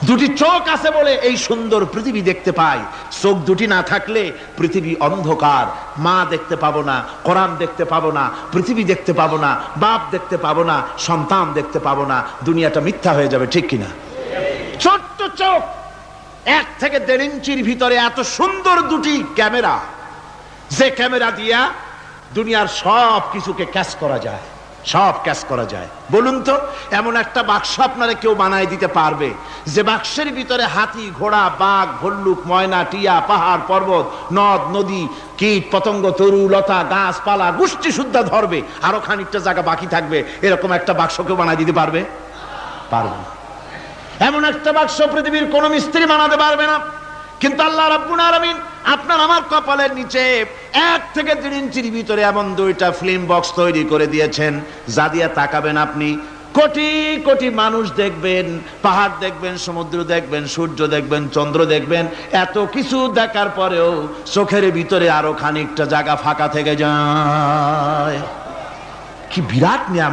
দুটি চোখ আছে বলে এই সুন্দর পৃথিবী দেখতে পাই। চোখ দুটি না থাকলে পৃথিবী অন্ধকার, মা দেখতে পাবো না, কোরআন দেখতে পাবো না, পৃথিবী দেখতে পাবো না, বাপ দেখতে পাবো না, সন্তান দেখতে পাবো না, দুনিয়াটা মিথ্যা হয়ে যাবে, ঠিক কিনা? ছোট্ট চোখ, 1 থেকে 1.5 ইঞ্চির ভিতরে এত সুন্দর দুটি ক্যামেরা, যে ক্যামেরা দিয়া দুনিয়ার সব কিছুকে ক্যাচ করা যায়, সব ক্যাচ করা যায়। বলুন তো, এমন একটা বাক্স আপনারা কেউ বানায় দিতে পারবে যে বাক্সের ভিতরে হাতি, ঘোড়া, বাঘ, ভল্লুক, ময়না, টিয়া, পাহাড়, পর্বত, নদ নদী, কীট পতঙ্গ, তরু লতা, গাছপালা, গোষ্ঠী শুদ্ধা ধরবে, আরো খানিকটা জায়গা বাকি থাকবে, এরকম একটা বাক্স কেউ বানায় দিতে পারবে? পারবে না। এমন একটা বাক্স পৃথিবীর কোন মিস্ত্রি বানাতে পারবে না। কিন্তু আল্লাহ রাব্বুল আলামিন আপনার আমার কপালের নিচে 1 থেকে 1.5 ইঞ্চির ভিতরে এমন 2টা ফিল্ম বক্স তৈরি করে দিয়েছেন, যা দিয়ে তাকাবেন আপনি কোটি কোটি মানুষ দেখবেন, পাহাড় দেখবেন, সমুদ্র দেখবেন, সূর্য দেখবেন, চন্দ্র দেখবেন। এত কিছু দেখার পরেও চোখের ভিতরে আরো খানিকটা জায়গা ফাঁকা থেকে যায়। কি বিরাট নিয়ামত!